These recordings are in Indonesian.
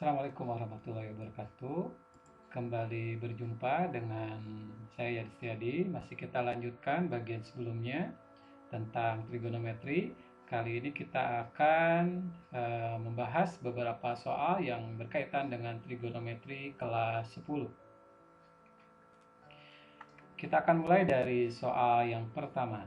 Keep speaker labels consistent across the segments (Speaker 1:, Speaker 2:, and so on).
Speaker 1: Assalamualaikum warahmatullahi wabarakatuh. Kembali berjumpa dengan saya Yadi. Masih kita lanjutkan bagian sebelumnya tentang trigonometri. Kali ini kita akan membahas beberapa soal yang berkaitan dengan trigonometri kelas 10. Kita akan mulai dari soal yang pertama.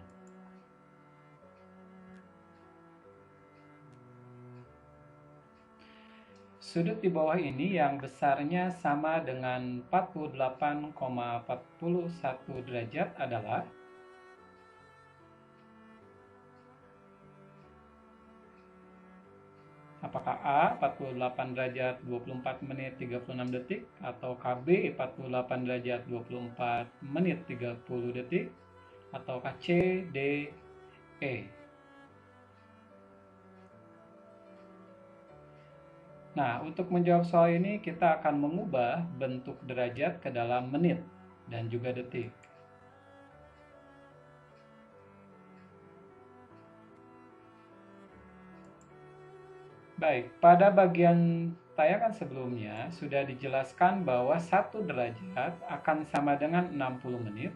Speaker 1: Sudut di bawah ini yang besarnya sama dengan 48,41 derajat adalah apakah A 48 derajat 24 menit 36 detik ataukah B 48 derajat 24 menit 30 detik ataukah C, D, E. Nah, untuk menjawab soal ini kita akan mengubah bentuk derajat ke dalam menit dan juga detik. Baik, pada bagian tayangan sebelumnya sudah dijelaskan bahwa 1 derajat akan sama dengan 60 menit,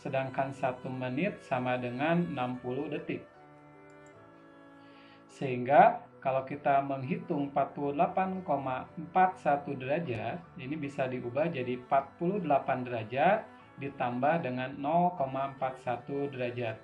Speaker 1: sedangkan 1 menit sama dengan 60 detik. Sehingga kalau kita menghitung 48,41 derajat, ini bisa diubah jadi 48 derajat ditambah dengan 0,41 derajat.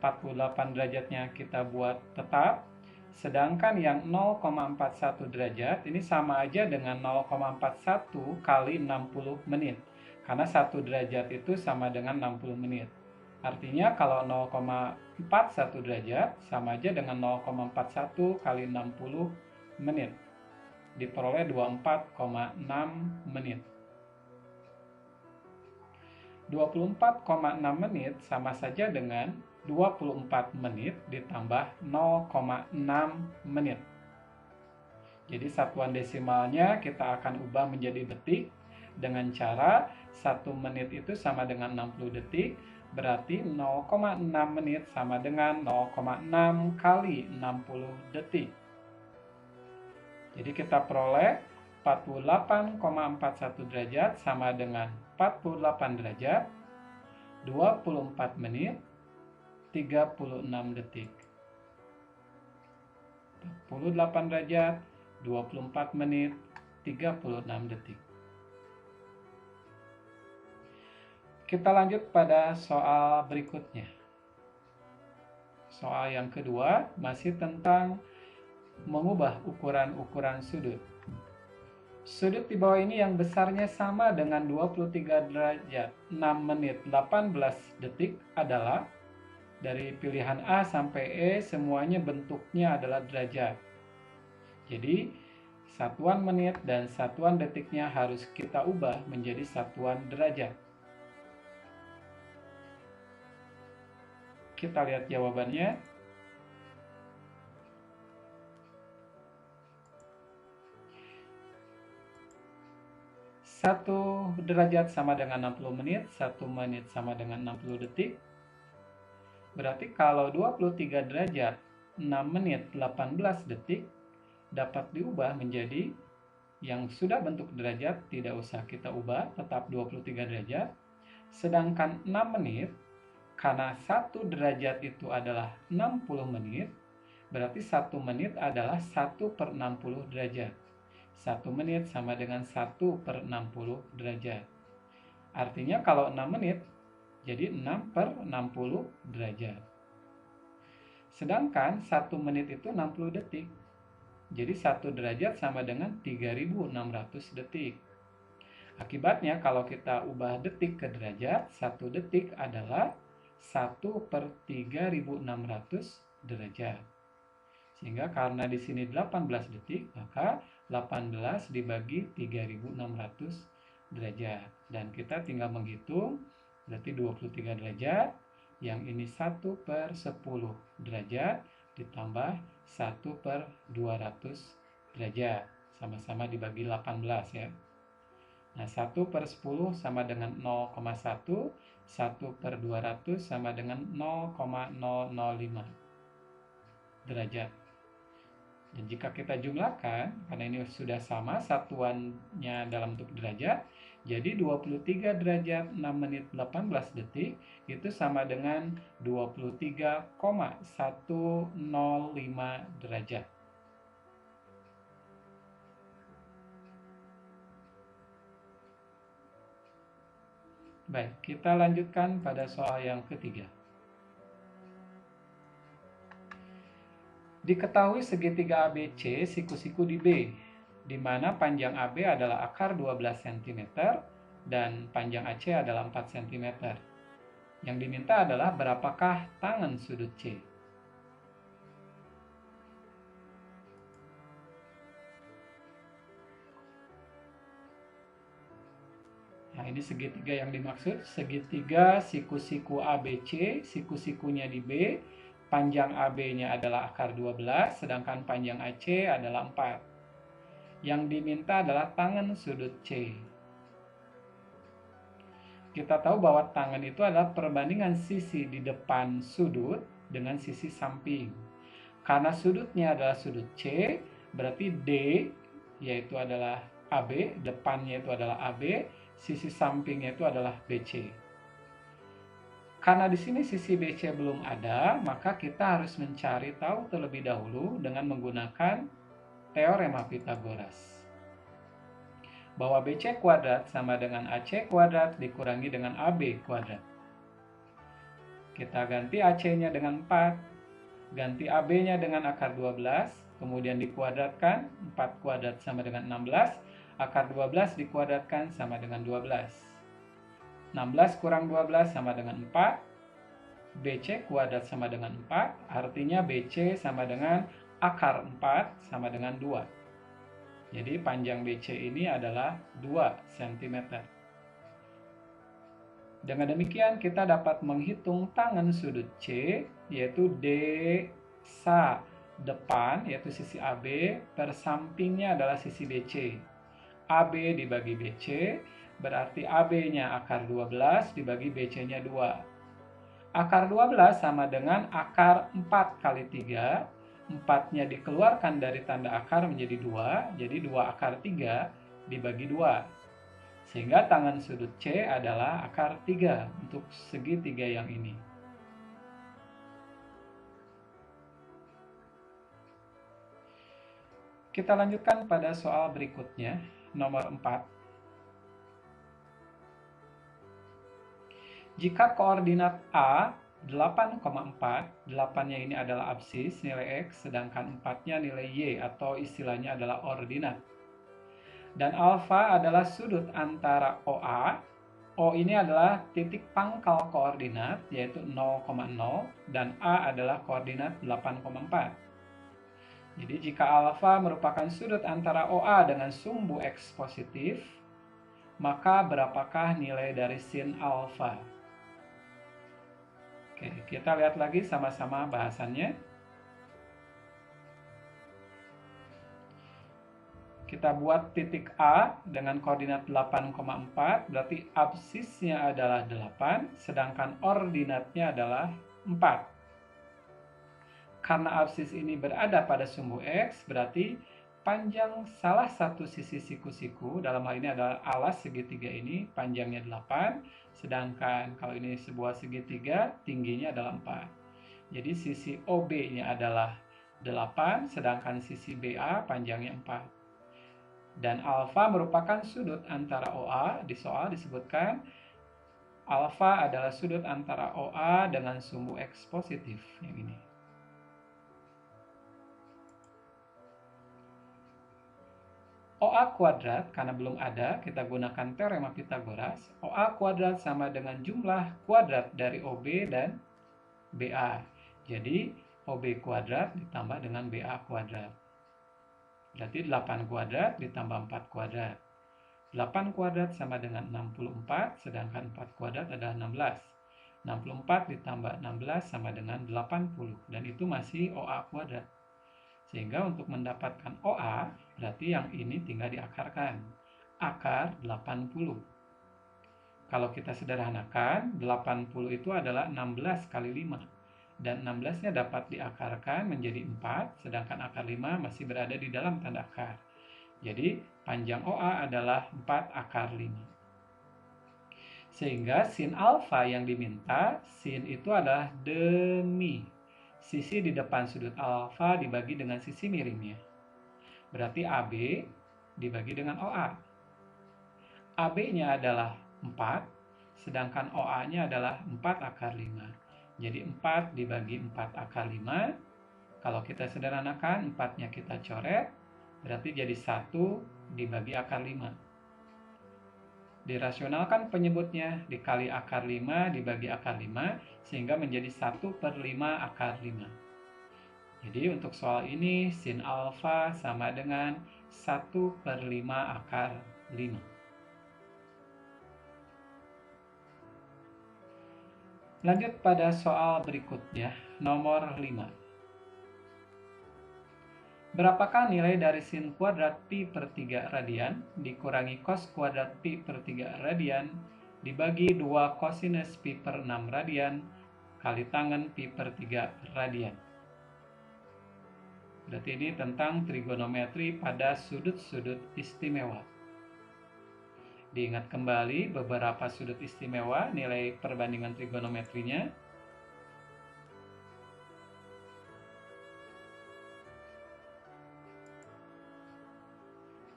Speaker 1: 48 derajatnya kita buat tetap, sedangkan yang 0,41 derajat ini sama aja dengan 0,41 kali 60 menit, karena 1 derajat itu sama dengan 60 menit. Artinya kalau 0,41 derajat sama aja dengan 0,41 kali 60 menit, diperoleh 24,6 menit. 24,6 menit sama saja dengan 24 menit ditambah 0,6 menit. Jadi satuan desimalnya kita akan ubah menjadi detik dengan cara 1 menit itu sama dengan 60 detik, berarti 0,6 menit sama dengan 0,6 kali 60 detik. Jadi kita peroleh 48,41 derajat sama dengan 48 derajat 24 menit 36 detik. 48 derajat 24 menit 36 detik. Kita lanjut pada soal berikutnya. Soal yang kedua masih tentang mengubah ukuran-ukuran sudut. Sudut di bawah ini yang besarnya sama dengan 23 derajat 6 menit 18 detik adalah dari pilihan A sampai E semuanya bentuknya adalah derajat. Jadi satuan menit dan satuan detiknya harus kita ubah menjadi satuan derajat. Kita lihat jawabannya. Satu derajat sama dengan 60 menit, 1 menit sama dengan 60 detik. Berarti kalau 23 derajat 6 menit 18 detik dapat diubah menjadi yang sudah bentuk derajat tidak usah kita ubah, tetap 23 derajat. Sedangkan 6 menit, karena 1 derajat itu adalah 60 menit, berarti 1 menit adalah 1/60 derajat. 1 menit sama dengan 1/60 derajat. Artinya kalau 6 menit, jadi 6/60 derajat. Sedangkan 1 menit itu 60 detik. Jadi 1 derajat sama dengan 3600 detik. Akibatnya kalau kita ubah detik ke derajat, 1 detik adalah 1/3600 derajat. Sehingga karena di sini 18 detik, maka 18 dibagi 3600 derajat. Dan kita tinggal menghitung, berarti 23 derajat, yang ini 1/10 derajat, ditambah 1/200 derajat. Sama-sama dibagi 18 ya. Nah, 1/10 sama dengan 0,1, 1/200 sama dengan 0,005 derajat. Dan jika kita jumlahkan, karena ini sudah sama satuannya dalam bentuk derajat, jadi 23 derajat 6 menit 18 detik itu sama dengan 23,105 derajat. Baik, kita lanjutkan pada soal yang ketiga. Diketahui segitiga ABC siku-siku di B, di mana panjang AB adalah akar 12 cm dan panjang AC adalah 4 cm. Yang diminta adalah berapakah tangan sudut C. Nah, ini segitiga yang dimaksud, segitiga siku-siku ABC, siku-sikunya di B, panjang AB-nya adalah akar 12, sedangkan panjang AC adalah 4. Yang diminta adalah tangan sudut C. Kita tahu bahwa tangan itu adalah perbandingan sisi di depan sudut dengan sisi samping. Karena sudutnya adalah sudut C, berarti D, yaitu adalah AB, depannya itu adalah AB, sisi sampingnya itu adalah BC. Karena di sini sisi BC belum ada, maka kita harus mencari tahu terlebih dahulu dengan menggunakan teorema Pythagoras. Bahwa BC kuadrat sama dengan AC kuadrat dikurangi dengan AB kuadrat. Kita ganti AC-nya dengan 4, ganti AB-nya dengan akar 12, kemudian dikuadratkan, 4 kuadrat sama dengan 16, akar 12 dikuadratkan sama dengan 12. 16 kurang 12 sama dengan 4, BC kuadrat sama dengan 4, artinya BC sama dengan akar 4 sama dengan 2. Jadi panjang BC ini adalah 2 cm. Dengan demikian kita dapat menghitung tangan sudut C, yaitu DSA depan, yaitu sisi AB, per sampingnya adalah sisi BC. AB dibagi BC, berarti AB-nya akar 12 dibagi BC-nya 2. Akar 12 sama dengan akar 4 kali 3. 4-nya dikeluarkan dari tanda akar menjadi 2. Jadi 2 akar 3 dibagi 2. Sehingga tangan sudut C adalah akar 3 untuk segitiga yang ini. Kita lanjutkan pada soal berikutnya, nomor 4. Jika koordinat A 8,4, 8-nya ini adalah absis nilai X, sedangkan 4-nya nilai Y atau istilahnya adalah ordinat. Dan alfa adalah sudut antara OA. O ini adalah titik pangkal koordinat, yaitu 0,0, dan A adalah koordinat 8,4. Jadi jika alfa merupakan sudut antara OA dengan sumbu X positif, maka berapakah nilai dari sin alfa? Oke, kita lihat lagi sama-sama bahasannya. Kita buat titik A dengan koordinat 8,4, berarti absisnya adalah 8, sedangkan ordinatnya adalah 4. Karena absis ini berada pada sumbu X, berarti panjang salah satu sisi siku-siku, dalam hal ini adalah alas segitiga ini, panjangnya 8, sedangkan kalau ini sebuah segitiga, tingginya adalah 4. Jadi sisi OB-nya adalah 8, sedangkan sisi BA panjangnya 4. Dan alfa merupakan sudut antara OA, di soal disebutkan alfa adalah sudut antara OA dengan sumbu X positif, yang ini. OA kuadrat, karena belum ada, kita gunakan teorema Pythagoras. OA kuadrat sama dengan jumlah kuadrat dari OB dan BA. Jadi, OB kuadrat ditambah dengan BA kuadrat. Berarti 8 kuadrat ditambah 4 kuadrat. 8 kuadrat sama dengan 64, sedangkan 4 kuadrat adalah 16. 64 ditambah 16 sama dengan 80, dan itu masih OA kuadrat. Sehingga untuk mendapatkan OA, berarti yang ini tinggal diakarkan. Akar 80. Kalau kita sederhanakan, 80 itu adalah 16 kali 5. dan 16-nya dapat diakarkan menjadi 4, sedangkan akar 5 masih berada di dalam tanda akar. Jadi, panjang OA adalah 4 akar 5. Sehingga sin alfa yang diminta, sin itu adalah demi sisi di depan sudut alfa dibagi dengan sisi miringnya. Berarti AB dibagi dengan OA. AB-nya adalah 4, sedangkan OA-nya adalah 4 akar 5. Jadi 4 dibagi 4 akar 5. Kalau kita sederhanakan, 4-nya kita coret, berarti jadi 1 dibagi akar 5. Dirasionalkan penyebutnya, dikali akar 5 dibagi akar 5, sehingga menjadi 1/5 akar 5. Jadi untuk soal ini, sin alfa sama dengan 1/5 akar 5. Lanjut pada soal berikutnya, nomor 5. Berapakah nilai dari sin kuadrat pi per 3 radian dikurangi cos kuadrat pi per 3 radian dibagi 2 cosinus pi per 6 radian kali tangen pi per 3 radian. Berarti ini tentang trigonometri pada sudut-sudut istimewa. Diingat kembali beberapa sudut istimewa, nilai perbandingan trigonometrinya.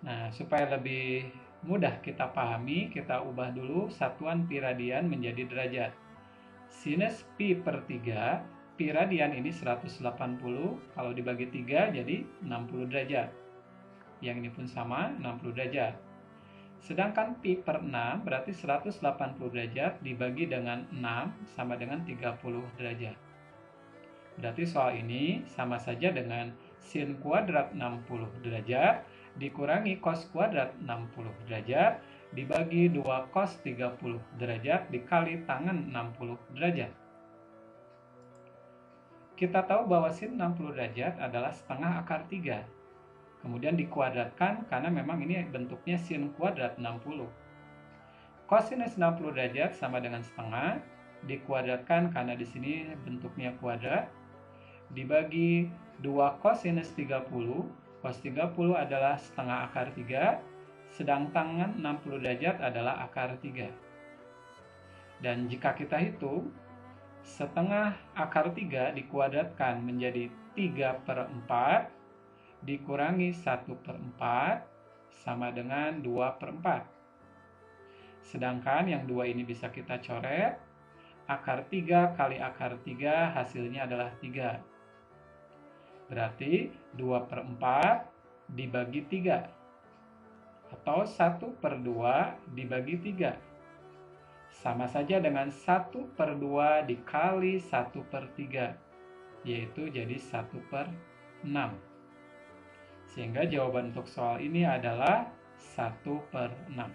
Speaker 1: Nah, supaya lebih mudah kita pahami, kita ubah dulu satuan pi radian menjadi derajat. Sinus pi per 3, pi radian ini 180, kalau dibagi 3 jadi 60 derajat. Yang ini pun sama, 60 derajat. Sedangkan pi per 6 berarti 180 derajat dibagi dengan 6 sama dengan 30 derajat. Berarti soal ini sama saja dengan sin kuadrat 60 derajat dikurangi cos kuadrat 60 derajat dibagi 2 cos 30 derajat dikali tangen 60 derajat. Kita tahu bahwa sin 60 derajat adalah setengah akar 3. Kemudian dikuadratkan karena memang ini bentuknya sin kuadrat 60. Kosinus 60 derajat sama dengan setengah, dikuadratkan karena di sini bentuknya kuadrat, dibagi 2 kosinus 30, cos 30 adalah setengah akar 3, sedang tangen 60 derajat adalah akar 3. Dan jika kita hitung, setengah akar 3 dikuadratkan menjadi 3/4, dikurangi 1/4 sama dengan 2/4. Sedangkan yang 2 ini bisa kita coret. Akar 3 kali akar 3 hasilnya adalah 3. Berarti 2/4 dibagi 3. Atau 1/2 dibagi 3. Sama saja dengan 1/2 dikali 1/3. Yaitu jadi 1/6. Sehingga jawaban untuk soal ini adalah 1/6.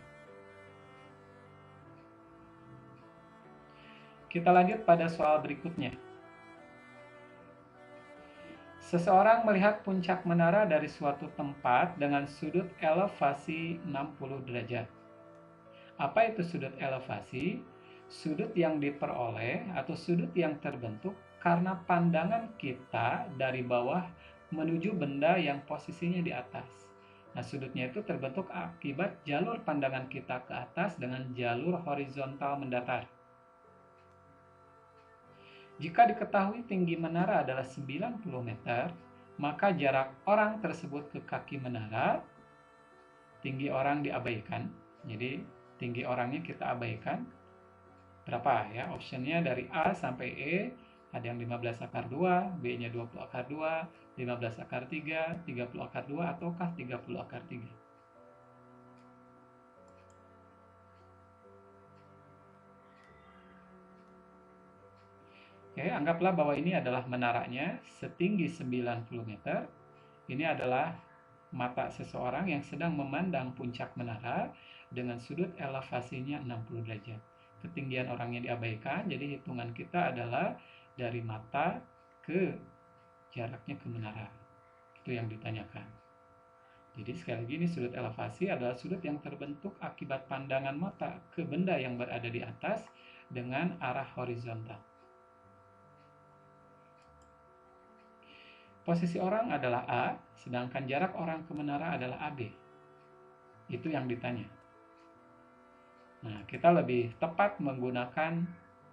Speaker 1: Kita lanjut pada soal berikutnya. Seseorang melihat puncak menara dari suatu tempat dengan sudut elevasi 60 derajat. Apa itu sudut elevasi? Sudut yang diperoleh atau sudut yang terbentuk karena pandangan kita dari bawah menuju benda yang posisinya di atas. Nah, sudutnya itu terbentuk akibat jalur pandangan kita ke atas dengan jalur horizontal mendatar. Jika diketahui tinggi menara adalah 90 meter, maka jarak orang tersebut ke kaki menara, tinggi orang diabaikan. Jadi, tinggi orangnya kita abaikan. Berapa ya? Optionnya dari A sampai E, ada yang 15 akar 2, B-nya 20 akar 2, 15 akar 3, 30 akar 2, ataukah 30 akar 3. Oke, anggaplah bahwa ini adalah menaranya setinggi 90 meter. Ini adalah mata seseorang yang sedang memandang puncak menara dengan sudut elevasinya 60 derajat. Ketinggian orangnya diabaikan, jadi hitungan kita adalah dari mata ke jaraknya ke menara. Itu yang ditanyakan. Jadi sekali lagi ini sudut elevasi adalah sudut yang terbentuk akibat pandangan mata ke benda yang berada di atas dengan arah horizontal. Posisi orang adalah A, sedangkan jarak orang ke menara adalah AB. Itu yang ditanya. Nah, kita lebih tepat menggunakan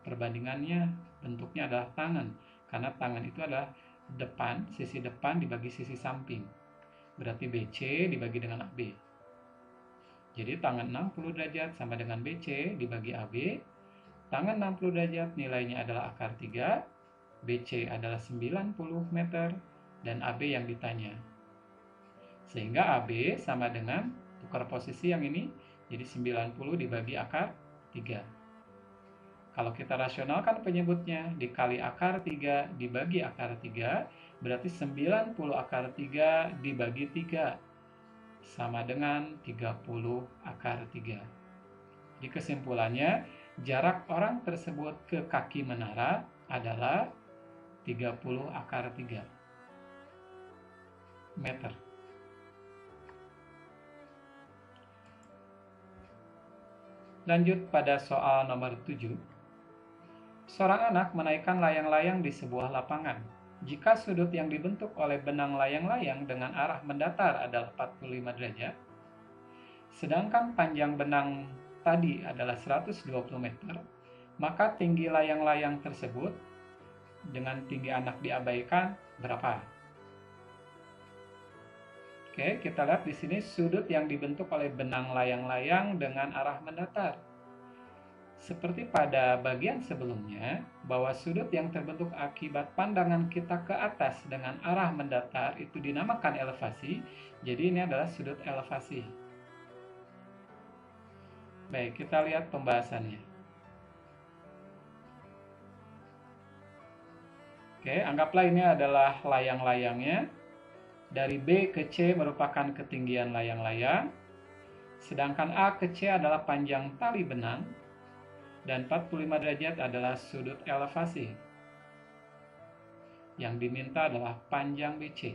Speaker 1: perbandingannya, bentuknya adalah tangan. Karena tangan itu adalah depan, sisi depan dibagi sisi samping. Berarti BC dibagi dengan AB. Jadi tangan 60 derajat sama dengan BC dibagi AB. Tangan 60 derajat nilainya adalah akar 3, BC adalah 90 meter, dan AB yang ditanya. Sehingga AB sama dengan, tukar posisi yang ini, jadi 90 dibagi akar 3. Kalau kita rasionalkan penyebutnya, dikali akar 3 dibagi akar 3, berarti 90 akar 3 dibagi 3. Sama dengan 30 akar 3. Jadi kesimpulannya, jarak orang tersebut ke kaki menara adalah 30 akar 3 meter. Lanjut pada soal nomor 7. Seorang anak menaikkan layang-layang di sebuah lapangan. Jika sudut yang dibentuk oleh benang layang-layang dengan arah mendatar adalah 45 derajat, sedangkan panjang benang tadi adalah 120 meter, maka tinggi layang-layang tersebut dengan tinggi anak diabaikan berapa? Oke, kita lihat di sini sudut yang dibentuk oleh benang layang-layang dengan arah mendatar. Seperti pada bagian sebelumnya, bahwa sudut yang terbentuk akibat pandangan kita ke atas dengan arah mendatar itu dinamakan elevasi. Jadi ini adalah sudut elevasi. Baik, kita lihat pembahasannya. Oke, anggaplah ini adalah layang-layangnya. Dari B ke C merupakan ketinggian layang-layang, sedangkan A ke C adalah panjang tali benang, dan 45 derajat adalah sudut elevasi. Yang diminta adalah panjang BC.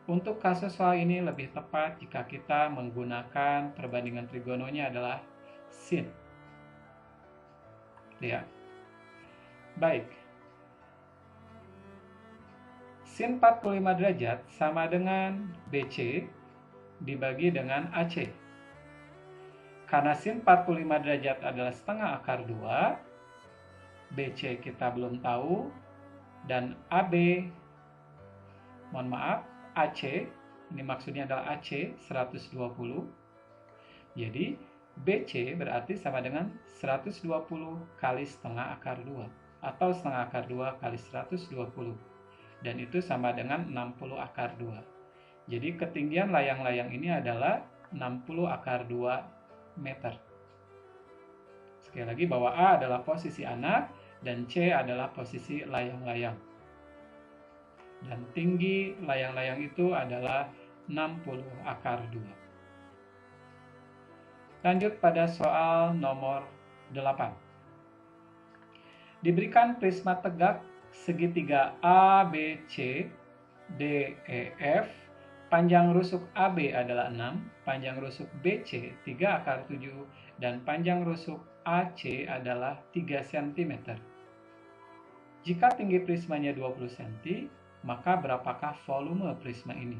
Speaker 1: Untuk kasus soal ini lebih tepat jika kita menggunakan perbandingan trigononya adalah sin. Lihat. Baik. Sin 45 derajat sama dengan BC dibagi dengan AC. Karena sin 45 derajat adalah setengah akar 2, BC kita belum tahu, dan AB, mohon maaf, AC, ini maksudnya adalah AC 120. Jadi BC berarti sama dengan 120 kali setengah akar 2, atau setengah akar 2 kali 120. Dan itu sama dengan 60 akar 2. Jadi ketinggian layang-layang ini adalah 60 akar 2 meter. Sekali lagi bahwa A adalah posisi anak dan C adalah posisi layang-layang. Dan tinggi layang-layang itu adalah 60 akar 2. Lanjut pada soal nomor 8. Diberikan prisma tegak segitiga ABC, DEF, panjang rusuk AB adalah 6, panjang rusuk BC 3 akar 7, dan panjang rusuk AC adalah 3 cm. Jika tinggi prismanya 20 cm, maka berapakah volume prisma ini?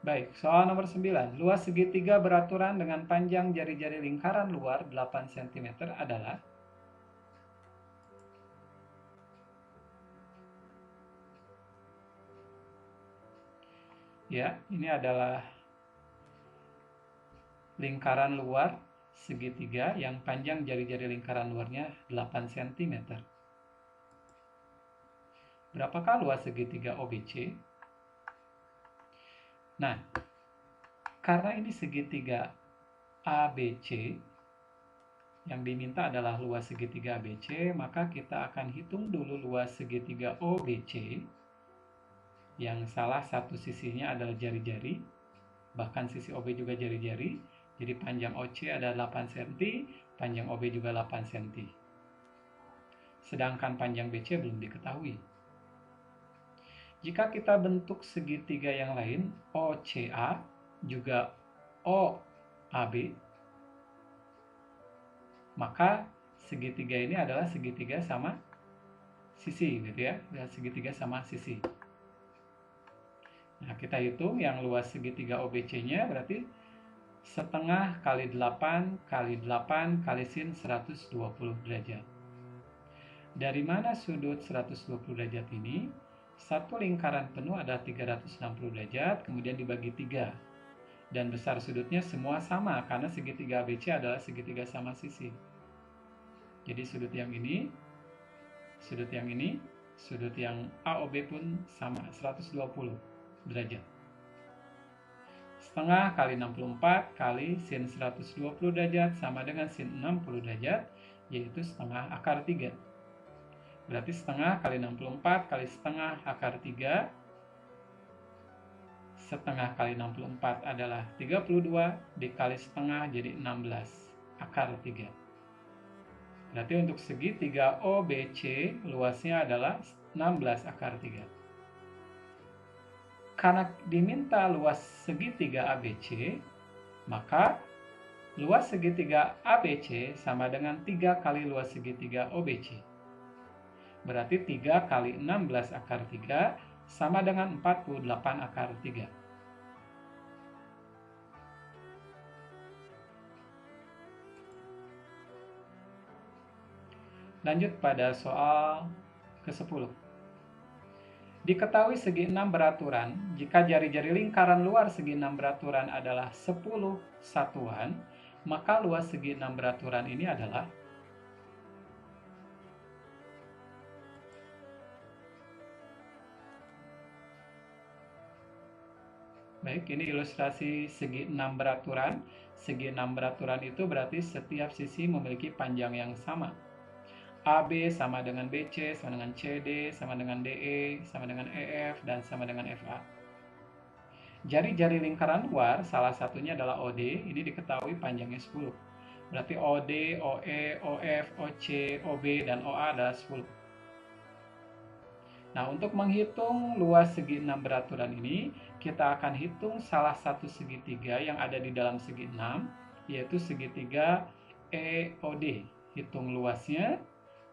Speaker 1: Baik, soal nomor 9. Luas segitiga beraturan dengan panjang jari-jari lingkaran luar 8 cm adalah? Ya, ini adalah lingkaran luar segitiga yang panjang jari-jari lingkaran luarnya 8 cm. Berapakah luas segitiga OBC? Nah, karena ini segitiga ABC, yang diminta adalah luas segitiga ABC, maka kita akan hitung dulu luas segitiga OBC. Yang salah satu sisinya adalah jari-jari, bahkan sisi OB juga jari-jari. Jadi panjang OC ada 8 cm, panjang OB juga 8 cm. Sedangkan panjang BC belum diketahui. Jika kita bentuk segitiga yang lain, OCA juga OAB, maka segitiga ini adalah segitiga sama sisi, gitu ya, segitiga sama sisi. Nah, kita hitung yang luas segitiga OBC-nya berarti setengah kali 8 kali 8 kali sin 120 derajat. Dari mana sudut 120 derajat ini? Satu lingkaran penuh ada 360 derajat, kemudian dibagi 3. Dan besar sudutnya semua sama, karena segitiga ABC adalah segitiga sama sisi. Jadi sudut yang ini, sudut yang ini, sudut yang AOB pun sama, 120 derajat. Setengah kali 64 kali sin 120 derajat sama dengan sin 60 derajat, yaitu setengah akar 3. Berarti setengah kali 64 kali setengah akar 3. Setengah kali 64 adalah 32, dikali setengah jadi 16 akar 3. Berarti untuk segitiga OBC luasnya adalah 16 akar 3. Karena diminta luas segitiga ABC, maka luas segitiga ABC sama dengan 3 kali luas segitiga OBC. Berarti 3 kali 16 akar 3 sama dengan 48 akar 3. Lanjut pada soal ke-10. Diketahui segi 6 beraturan, jika jari-jari lingkaran luar segi 6 beraturan adalah 10 satuan, maka luas segi 6 beraturan ini adalah baik, ini ilustrasi segi 6 beraturan. Segi 6 beraturan itu berarti setiap sisi memiliki panjang yang sama. AB sama dengan BC, sama dengan CD, sama dengan DE, sama dengan EF, dan sama dengan FA. Jari-jari lingkaran luar, salah satunya adalah OD, ini diketahui panjangnya 10. Berarti OD, OE, OF, OC, OB, dan OA adalah 10. Nah, untuk menghitung luas segi 6 beraturan ini, kita akan hitung salah satu segitiga yang ada di dalam segi 6, yaitu segitiga EOD. Hitung luasnya,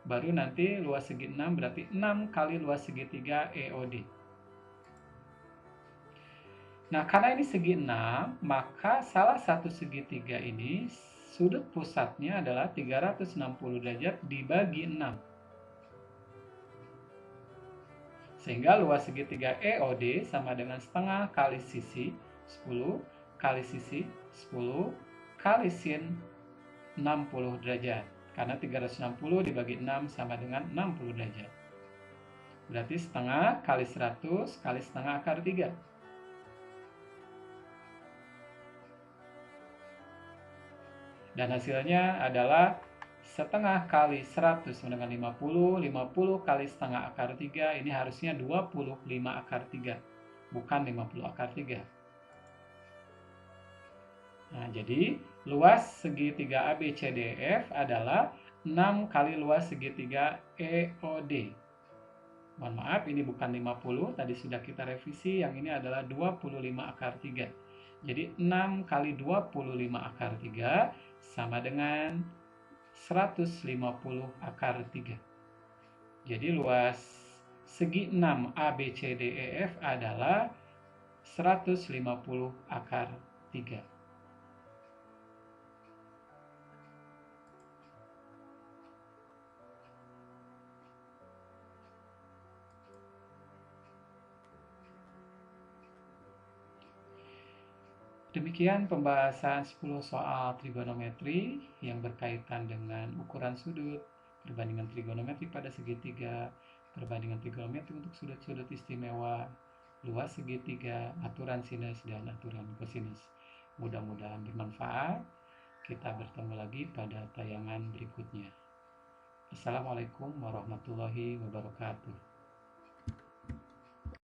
Speaker 1: baru nanti luas segi 6 berarti 6 kali luas segitiga EOD. Nah, karena ini segi 6, maka salah satu segitiga ini sudut pusatnya adalah 360 derajat dibagi 6. Sehingga luas segitiga EOD sama dengan setengah kali sisi 10 kali sisi 10 kali sin 60 derajat. Karena 360 dibagi 6 sama dengan 60 derajat. Berarti setengah kali 100 kali setengah akar 3. Dan hasilnya adalah setengah kali 100 sama dengan 50, 50 kali setengah akar 3, ini harusnya 25 akar 3, bukan 50 akar 3. Nah, jadi luas segitiga ABCDEF adalah 6 kali luas segitiga EOD. Mohon maaf, ini bukan 50, tadi sudah kita revisi, yang ini adalah 25 akar 3. Jadi 6 kali 25 akar 3 sama dengan 150 akar 3. Jadi luas segi 6 ABCDEF adalah 150 akar 3. Demikian pembahasan 10 soal trigonometri yang berkaitan dengan ukuran sudut, perbandingan trigonometri pada segitiga, perbandingan trigonometri untuk sudut-sudut istimewa, luas segitiga, aturan sinus, dan aturan kosinus. Mudah-mudahan bermanfaat. Kita bertemu lagi pada tayangan berikutnya. Assalamualaikum warahmatullahi wabarakatuh.